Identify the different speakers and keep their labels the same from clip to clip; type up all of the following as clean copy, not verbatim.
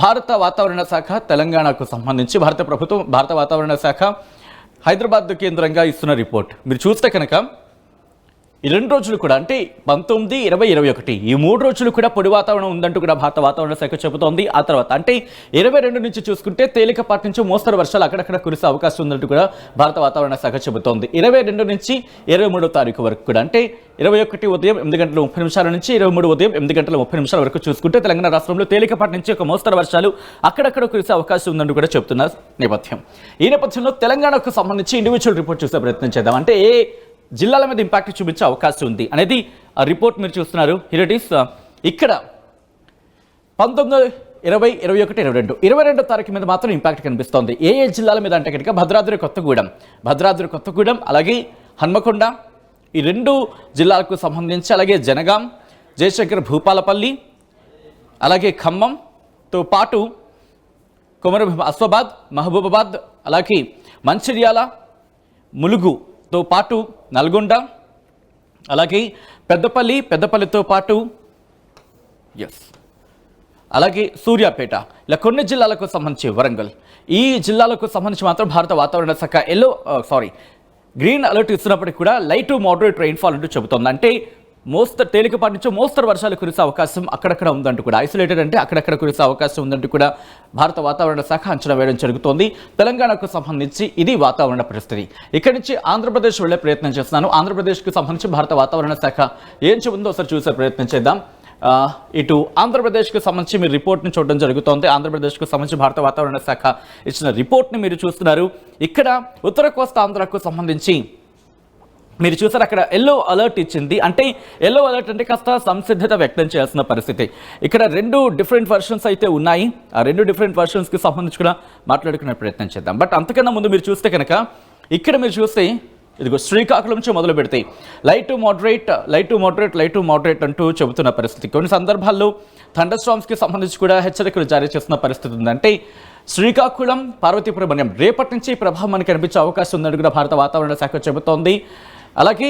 Speaker 1: భారత వాతావరణ శాఖ తెలంగాణకు సంబంధించి భారత వాతావరణ శాఖ హైదరాబాద్ కేంద్రంగా ఇస్తున్న రిపోర్ట్ మీరు చూస్తే కనుక ఈ 2 రోజులు కూడా అంటే 19, 20, 21 ఈ 3 రోజులు కూడా పొడి వాతావరణం ఉందంటూ కూడా భారత వాతావరణ శాఖ చెబుతోంది. ఆ తర్వాత అంటే 22 నుంచి చూసుకుంటే తేలికపాటి నుంచి మోస్తరు వర్షాలు అక్కడక్కడ కురిసే అవకాశం ఉందంటూ కూడా భారత వాతావరణ శాఖ చెబుతోంది. 22 నుంచి 23వ తారీఖు వరకు కూడా అంటే 21 ఉదయం 8 గంటల 30 నిమిషాల నుంచి 23 ఉదయం 8 గంటల 30 నిమిషాల వరకు చూసుకుంటే తెలంగాణ రాష్ట్రంలో తేలికపాటి నుంచి ఒక మోస్తరు వర్షాలు అక్కడక్కడ కురిసే అవకాశం ఉందంటూ కూడా చెప్తున్న నేపథ్యం. ఈ నేపథ్యంలో తెలంగాణకు సంబంధించి ఇండివిజువల్ రిపోర్ట్ చూసే ప్రయత్నం చేద్దాం. అంటే ఏ జిల్లాల మీద ఇంపాక్ట్ చూపించే అవకాశం ఉంది అనేది ఆ రిపోర్ట్ మీరు చూస్తున్నారు. హియర్ ఇక్కడ 19, 20, 21, 22 తారీఖు మీద మాత్రం ఇంపాక్ట్ కనిపిస్తోంది. ఏ జిల్లాల మీద అంటే కనుక భద్రాద్రి కొత్తగూడెం అలాగే హన్మకొండ ఈ 2 జిల్లాలకు సంబంధించి, అలాగే జనగాం, జయశంకర్ భూపాలపల్లి, అలాగే ఖమ్మంతో పాటు కొమరం అస్వాబాద్, మహబూబాబాద్, అలాగే మంచిర్యాల, ములుగుతో పాటు నల్గొండ, అలాగే పెద్దపల్లితో పాటు అలాగే సూర్యాపేట, ఇలా కొన్ని జిల్లాలకు సంబంధించి వరంగల్, ఈ జిల్లాలకు సంబంధించి మాత్రం భారత వాతావరణ శాఖ గ్రీన్ అలర్ట్ ఇస్తున్నప్పటికీ కూడా లైట్ టు మోడరేట్ రెయిన్ఫాల్ అంటూ చెబుతోంది. అంటే తేలికపాటి నుంచి మోస్తరు వర్షాలు కురిసే అవకాశం అక్కడక్కడ ఉందంటూ కూడా, ఐసోలేటెడ్ అంటే అక్కడక్కడ కురిసే అవకాశం ఉందంటూ కూడా భారత వాతావరణ శాఖ అంచనా వేయడం జరుగుతోంది. తెలంగాణకు సంబంధించి ఇది వాతావరణ పరిస్థితి. ఇక్కడి నుంచి ఆంధ్రప్రదేశ్ వెళ్లే ప్రయత్నం చేస్తున్నాను. ఆంధ్రప్రదేశ్కు సంబంధించి భారత వాతావరణ శాఖ ఏం చెబుతుందో ఒకసారి చూసే ప్రయత్నం చేద్దాం. ఇటు ఆంధ్రప్రదేశ్కు సంబంధించి మీరు రిపోర్ట్ని చూడడం జరుగుతోంది. ఆంధ్రప్రదేశ్కు సంబంధించి భారత వాతావరణ శాఖ ఇచ్చిన రిపోర్ట్ని మీరు చూస్తున్నారు. ఇక్కడ ఉత్తర కోస్తా ఆంధ్రకు సంబంధించి మీరు చూసారు, అక్కడ ఎల్లో అలర్ట్ ఇచ్చింది. అంటే ఎల్లో అలర్ట్ అంటే కాస్త సంసిద్ధత వ్యక్తం చేయాల్సిన పరిస్థితి. ఇక్కడ 2 డిఫరెంట్ వర్షన్స్ అయితే ఉన్నాయి. ఆ 2 డిఫరెంట్ వర్షన్స్కి సంబంధించి కూడా మాట్లాడుకునే ప్రయత్నం చేద్దాం. బట్ అంతకన్నా ముందు మీరు చూస్తే కనుక ఇక్కడ మీరు చూస్తే ఇదిగో శ్రీకాకుళం నుంచి మొదలు పెడితే లైట్ టు మోడరేట్ అంటూ చెబుతున్న పరిస్థితి. కొన్ని సందర్భాల్లో థండర్ స్టార్మ్స్కి సంబంధించి కూడా హెచ్చరికలు జారీ చేస్తున్న పరిస్థితి ఉంది. అంటే శ్రీకాకుళం, పార్వతీపురం రేపటి నుంచి ప్రభావం మనకి కనిపించే అవకాశం ఉందని కూడా భారత వాతావరణ శాఖ చెబుతోంది. అలాగే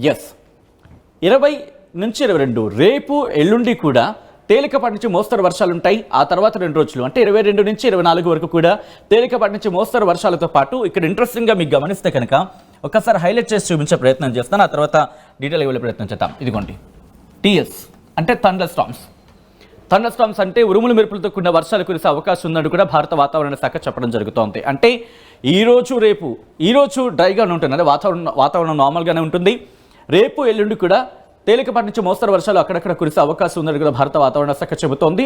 Speaker 1: 20 నుంచి 22 రేపు ఎల్లుండి కూడా తేలికపాటి నుంచి మోస్తరు వర్షాలు ఉంటాయి. ఆ తర్వాత 2 రోజులు అంటే 22 నుంచి 24 వరకు కూడా తేలికపాటి నుంచి మోస్తరు వర్షాలతో పాటు ఇక్కడ ఇంట్రెస్టింగ్గా మీకు గమనిస్తే కనుక ఒకసారి హైలైట్ చేసి చూపించే ప్రయత్నం చేస్తాను. ఆ తర్వాత డీటెయిల్ ఇవ్వలే ప్రయత్నం చేద్దాం. ఇదిగోండి టీఎస్ అంటే థండర్ స్టార్మ్స్ అంటే ఉరుములు మెరుపులతో కూడిన వర్షాలు కురిసే అవకాశం ఉందని కూడా భారత వాతావరణ శాఖ చెప్పడం జరుగుతోంది. అంటే ఈరోజు డ్రైగానే ఉంటుంది, అంటే వాతావరణం నార్మల్గానే ఉంటుంది. రేపు ఎల్లుండి కూడా తేలికపాటి నుంచి మోస్తరు వర్షాలు అక్కడక్కడ కురిసే అవకాశం ఉందని కూడా భారత వాతావరణ శాఖ చెబుతోంది.